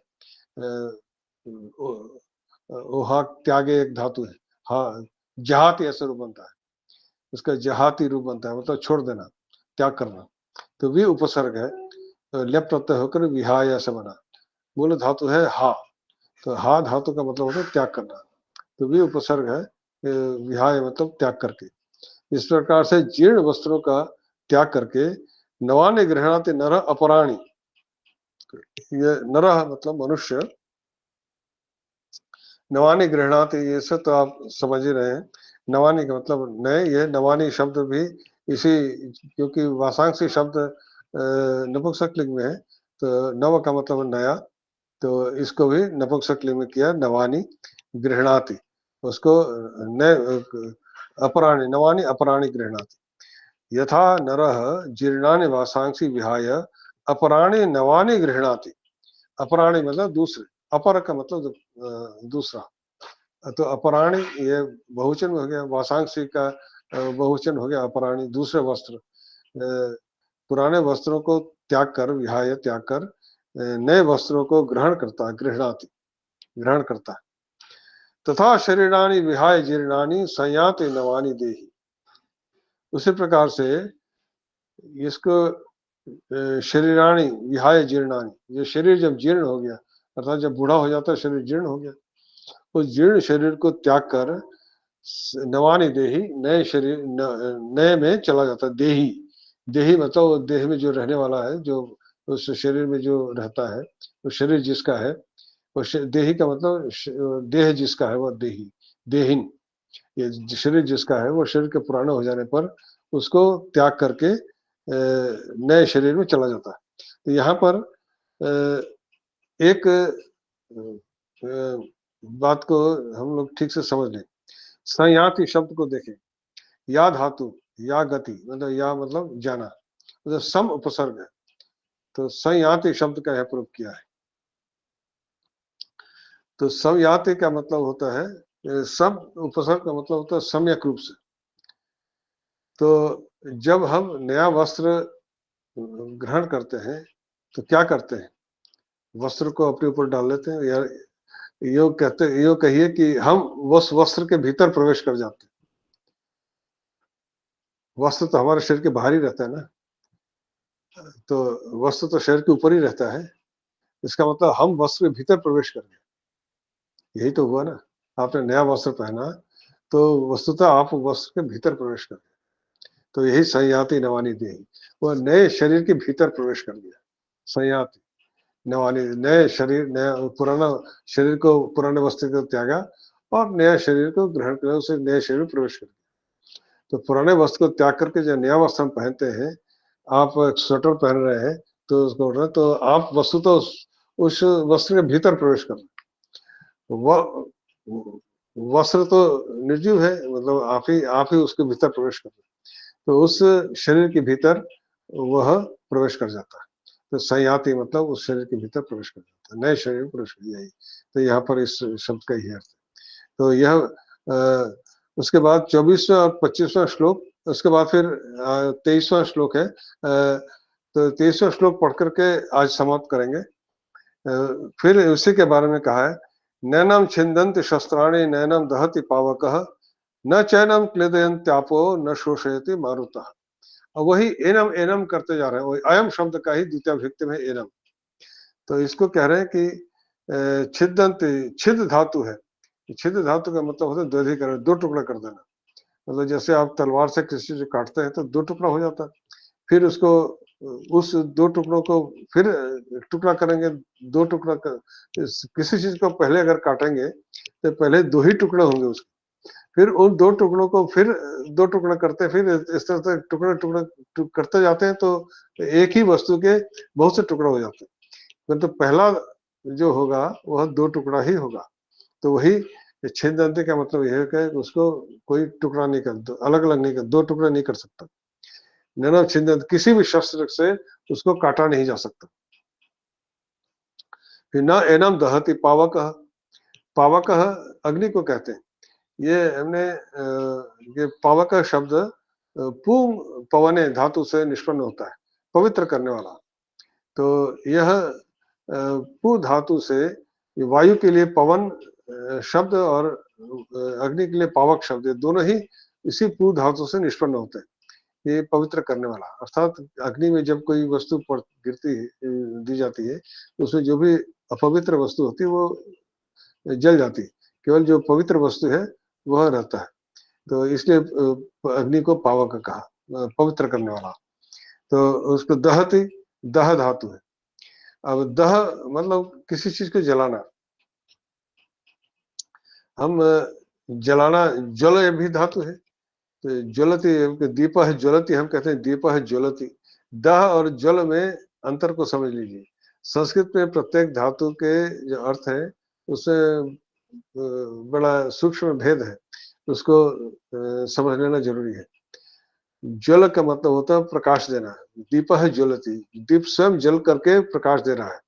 हा त्यागे एक धातु है, हा जहाती ऐसा रूप बनता है, उसका जहाती रूप बनता है, मतलब छोड़ देना, त्याग करना। तो भी उपसर्ग है, तो लेप प्रत्यय होकर विहाय ऐसा बना। मूल धातु है हा, तो हा धातु का मतलब होता है त्याग करना। तो भी उपसर्ग है, विहाय मतलब त्याग करके। इस प्रकार से जीर्ण वस्त्रों का त्याग करके नवाने गृहणाति नर अपराणी, ये नर मतलब मनुष्य, नवानी गृहणाति, ये सब तो आप समझ ही रहे हैं। नवानी का मतलब नए, ये नवानी शब्द भी इसी, क्योंकि वासांशी शब्द नपुंसक लिंग में है, तो नव का मतलब नया, तो इसको भी नपुंसक लिंग में किया, नवानी गृहणाति, उसको नए अपराणी, नवानी अपराणी गृहणाति। यथा नरः जीर्णानि वासांसी विहाय अपराणी नवानि गृहणाति। अपराणी मतलब दूसरे, अपर का मतलब दूसरा, तो अपराणी ये बहुवचन में हो गया, वासांशी का बहुवचन हो गया अपराणी, दूसरे वस्त्र, पुराने वस्त्रों को त्याग कर, विहाय त्याग कर नए वस्त्रों को ग्रहण करता है, गृहणाति ग्रहण करता है। तथा शरीराणि विहाय जीर्णानि संयाति नवानि देहि। उसी प्रकार से इसको शरीराणी विहाय जीर्णानि, ये शरीर जब जीर्ण हो गया, अर्थात जब बूढ़ा हो जाता है शरीर जीर्ण हो गया, उस जीर्ण शरीर को त्याग कर नवानी देही, नए शरीर, नए में चला जाता है। देही, देही मतलब देह में जो रहने वाला है, जो उस शरीर में जो रहता है, वो शरीर जिसका है, वो देही का मतलब देह जिसका है वह देही, देहिन, ये शरीर जिसका है वो शरीर के पुराने हो जाने पर उसको त्याग करके नए शरीर में चला जाता है। तो यहाँ पर एक बात को हम लोग ठीक से समझ लें। संयाति शब्द को देखें, या धातु, या गति, मतलब या मतलब जाना, मतलब सम उपसर्ग है। तो संयाति शब्द का यह प्रयोग किया है। तो संयाति का मतलब होता है, सम उपसर्ग का मतलब होता है सम्यक रूप से। तो जब हम नया वस्त्र ग्रहण करते हैं तो क्या करते हैं, वस्त्र को अपने ऊपर डाल लेते हैं, या यो कहिए कि हम उस वस्त्र के भीतर प्रवेश कर जाते हैं। वस्त्र तो हमारे शरीर के बाहर ही रहता है ना, तो वस्त्र तो शरीर के ऊपर ही रहता है। इसका मतलब हम वस्त्र के भीतर प्रवेश कर गए, यही तो हुआ ना। आपने नया वस्त्र पहना तो वस्तुतः आप वस्त्र के भीतर प्रवेश कर गए। तो यही संयाति नवानी देही, वह नए शरीर के भीतर प्रवेश कर गया। संयाति नवानी, नए शरीर, नया पुराना शरीर को, पुराने वस्त्र को त्यागा और नया शरीर को ग्रहण कर उसे नए शरीर में प्रवेश कर गया। तो पुराने वस्त्र को त्याग करके जो नया वस्त्र हम पहनते हैं, आप स्वेटर पहन रहे हैं तो उसको, तो आप वस्तु तो उस वस्त्र के भीतर प्रवेश कर रहे हैं। वस्त्र तो निर्जीव है, मतलब आप ही उसके भीतर प्रवेश कर रहे हैं। तो उस शरीर के भीतर वह प्रवेश कर जाता है। तो संयाति मतलब उस शरीर के भीतर प्रवेश कर जाता है, नए शरीर में प्रवेश कर जाएगी। तो यहाँ पर इस शब्द का ही अर्थ है। तो यह उसके बाद 24वां और 25वां श्लोक, उसके बाद फिर 23वां श्लोक है। तो 23वां श्लोक पढ़ करके आज समाप्त करेंगे। फिर उसी के बारे में कहा है, नैनम छिन्दन्ति शस्त्राणि नैनम दहति पावकः न चैनम क्लेदयन्त्यापो न शोषयति मारुतः। और वही एनम एनम करते जा रहे हैं, वही अयम शब्द का ही द्वितीय विभक्ति में एनम। तो इसको कह रहे हैं कि छिदंत, छिद धातु है। छिद धातु का मतलब होता है द्वैधीकरण, दो टुकड़ा कर देना। मतलब जैसे आप तलवार से किसी चीज काटते हैं तो दो टुकड़ा हो जाता है, फिर उसको उस दो टुकड़ों को फिर टुकड़ा करेंगे, दो टुकड़ा कर, किसी चीज को पहले अगर काटेंगे तो पहले दो ही टुकड़े होंगे उसके, फिर उन दो टुकड़ों को फिर दो टुकड़ा करते हैं, फिर इस तरह से टुकड़े टुकड़े करते जाते हैं, तो एक ही वस्तु के बहुत से टुकड़े हो जाते हैं। तो पहला जो होगा वह दो टुकड़ा ही होगा। तो वही छिन्दन्ति का मतलब यह है कि उसको कोई टुकड़ा नहीं कर, अलग अलग नहीं कर, दो टुकड़े नहीं कर सकता। नैनम छिन्दन्ति, किसी भी शस्त्र से उसको काटा नहीं जा सकता। फिर न एनम दहति पावकः, पावकः अग्नि को कहते हैं। ये हमने ये पावक शब्द पूंग पवने धातु से निष्पन्न होता है, पवित्र करने वाला। तो यह पू धातु से वायु के लिए पवन शब्द और अग्नि के लिए पावक शब्द, दोनों ही इसी पू धातु से निष्पन्न होते हैं। ये पवित्र करने वाला, अर्थात अग्नि में जब कोई वस्तु गिरती दी जाती है तो उसमें जो भी अपवित्र वस्तु होती है वो जल जाती है, केवल जो पवित्र वस्तु है वह रहता है। तो इसलिए अग्नि को पावक कहा, पवित्र करने वाला। तो उसको दहति, दह धातु है। अब दह मतलब किसी चीज को जलाना, हम जलाना, जल भी धातु है। तो ज्वलती, दीप है ज्वलती, हम कहते हैं दीप है ज्वलती। दह और जल में अंतर को समझ लीजिए। संस्कृत में प्रत्येक धातु के जो अर्थ है उसमें बड़ा सूक्ष्म भेद है, उसको समझ लेना जरूरी है। ज्वल का मतलब होता है प्रकाश देना, दीप है ज्वलती, दीप स्वयं जल करके प्रकाश दे रहा है,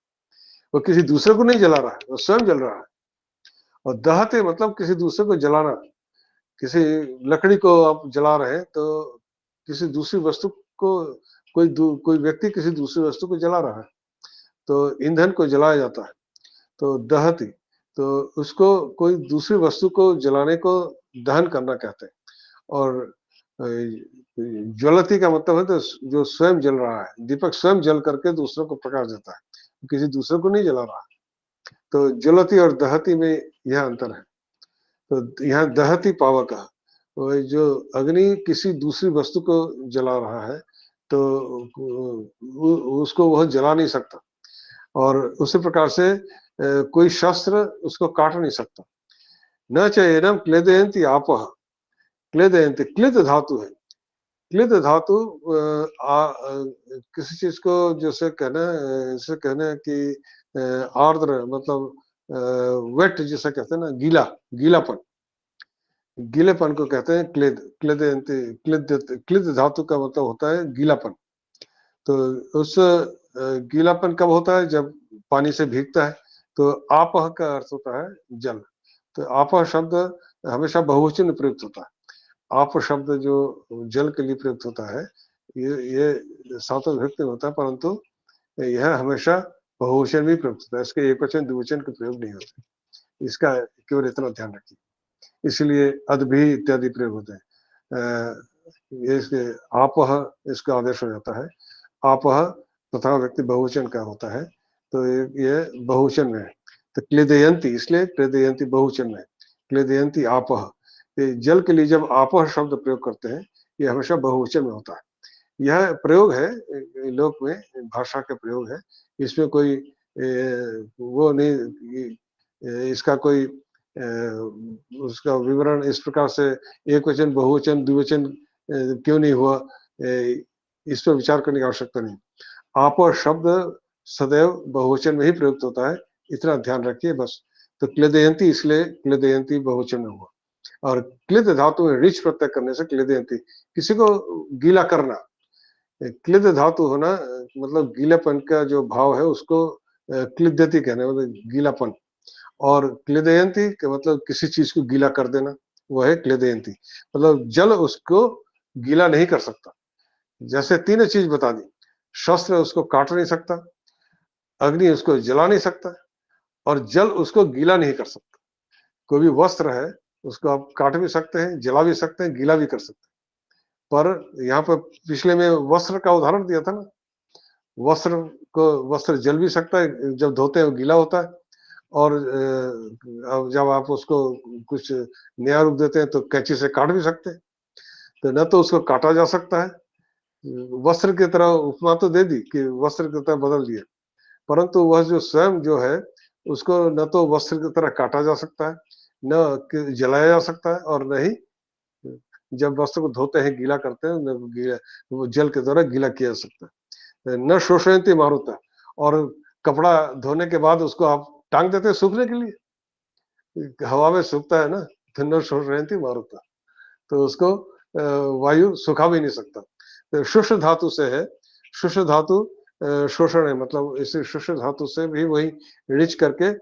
वो किसी दूसरे को नहीं जला रहा है, वो स्वयं जल रहा है। और दहते मतलब किसी दूसरे को जलाना, किसी लकड़ी को आप जला रहे हैं तो किसी दूसरी वस्तु को, कोई व्यक्ति किसी दूसरी वस्तु को जला रहा है, तो ईंधन को जलाया जाता है, तो दहती। तो उसको कोई दूसरी वस्तु को जलाने को दहन करना कहते हैं। और ज्वलती का मतलब है तो जो स्वयं जल रहा है, दीपक स्वयं जल करके दूसरों को प्रकाश देता है, किसी दूसरे को नहीं जला रहा। तो ज्वलती और दहती में यह अंतर है। तो यहाँ दहती पावक, जो अग्नि किसी दूसरी वस्तु को जला रहा है तो उसको वह जला नहीं सकता, और उसी प्रकार से कोई शस्त्र उसको काट नहीं सकता। न चैनम क्लेदयन्ति आपः, क्लेदयन्ति क्लिद धातु है। क्लिद धातु किसी चीज को जैसे कहना जैसे कहना कि आर्द्र मतलब वेट जिसे कहते हैं ना, गीलापन, गीलेपन को कहते हैं क्लिद। क्लिद धातु का मतलब होता है गीलापन। तो उस गीलापन कब होता है? जब पानी से भीगता है। तो आपह का अर्थ होता है जल। तो आपह शब्द हमेशा बहुवचन में प्रयुक्त होता है। आप शब्द जो जल के लिए प्रयुक्त होता है, ये सातों विभक्ति में होता है, परंतु यह हमेशा बहुवचन में प्रयुक्त होता है। इसके एक वचन द्विवचन के प्रयोग नहीं होते। इसका केवल इतना ध्यान रखिए। इसलिए अदभी इत्यादि प्रयोग होते हैं। ये इसके आपह इसका आदेश हो जाता है। आपह तथा व्यक्ति बहुवचन का होता है, तो ये बहुवचन में है। तो क्लेदयंती, इसलिए क्लेदयंती बहुवचन में है। क्लेदयंती आपह, ये जल के लिए जब आपह शब्द प्रयोग करते हैं, ये हमेशा बहुवचन में होता है। यह प्रयोग है लोक में, भाषा का प्रयोग है। इसमें कोई वो नहीं, इसका कोई उसका विवरण इस प्रकार से एक वचन बहुवचन द्विवचन क्यों नहीं हुआ, इस पर विचार करने की आवश्यकता नहीं। आप शब्द सदैव बहुवचन में ही प्रयुक्त होता है, इतना ध्यान रखिए बस। तो क्लेदयंती, इसलिए क्लेदयंती बहुवचन में हुआ। और क्लिद धातु में रिच प्रत्यय करने से क्लेदयंती, किसी को गीला करना। क्लिद धातु होना मतलब गीलापन का जो भाव है उसको क्लिद्यति कहने, मतलब गीलापन। और क्लेदयंती का मतलब किसी चीज को गीला कर देना, वो है क्लेदयंती। मतलब जल उसको गीला नहीं कर सकता। जैसे तीन चीज बता दी, शस्त्र उसको काट नहीं सकता, अग्नि उसको जला नहीं सकता, और जल उसको गीला नहीं कर सकता। कोई भी वस्त्र है, उसको आप काट भी सकते हैं, जला भी सकते हैं, गीला भी कर सकते हैं। पर यहाँ पर पिछले में वस्त्र का उदाहरण दिया था ना, वस्त्र वस्त्र जल भी सकता है, जब धोते हैं वो गीला होता है। और अब जब आप उसको कुछ नया रूप देते हैं तो कैंची से काट भी सकते हैं। तो न तो उसको काटा जा सकता है, वस्त्र की तरह उपमा तो दे दी कि वस्त्र की तरह बदल दिया, परंतु वह जो स्वयं जो है उसको न तो वस्त्र की तरह काटा जा सकता है, न जलाया जा सकता है, और न ही जब वस्त्र को धोते हैं गीला करते हैं न गीला, वो जल के द्वारा गीला किया जा सकता है। न शोषयंती मारुता, और कपड़ा धोने के बाद उसको आप टांग देते हैं सूखने के लिए, हवा में सूखता है ना, तो न शोषयंती मारुता, तो उसको वायु सुखा भी नहीं सकता। तो शुष्क धातु से है, शुष्क धातु शोषण है, मतलब इसे शुष्क धातु से भी वही ऋच करके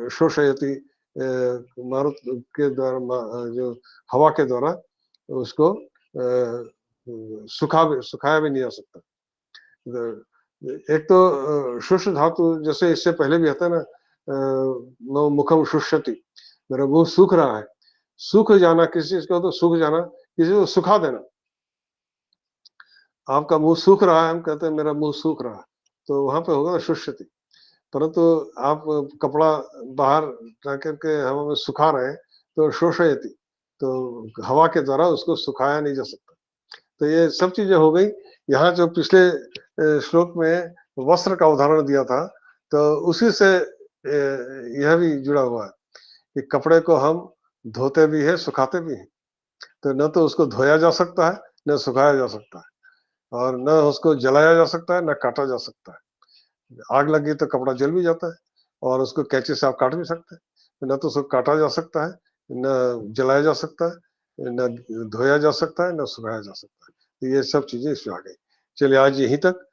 शोषयति, मारुत के द्वारा जो हवा के द्वारा उसको सुखाया भी नहीं जा सकता। एक तो शुष्क धातु जैसे इससे पहले भी आता है ना, मुखम शुष्यति, मेरा मुंह सूख रहा है। सूख जाना किसी चीज का तो सूख जाना, किसी को सुखा देना। आपका मुंह सूख रहा है, हम कहते हैं मेरा मुंह सूख रहा है, तो वहां पे होगा शुष्यति। परंतु आप कपड़ा बाहर रख करके हवा में सुखा रहे हैं तो शोषयति, तो हवा के द्वारा उसको सुखाया नहीं जा सकता। तो ये सब चीजें हो गई। यहाँ जो पिछले श्लोक में वस्त्र का उदाहरण दिया था, तो उसी से यह भी जुड़ा हुआ है कि कपड़े को हम धोते भी है, सुखाते भी हैं। तो न तो उसको धोया जा सकता है, न सुखाया जा सकता है, और न उसको जलाया जा सकता है, न काटा जा सकता है। आग लगी तो कपड़ा जल भी जाता है, और उसको कैंची से आप काट भी सकते हैं। न तो उसको काटा जा सकता है, न जलाया जा सकता है, न धोया जा सकता है, न सुखाया जा सकता है। तो ये सब चीजें इसमें आ गई। चलिए आज यहीं तक।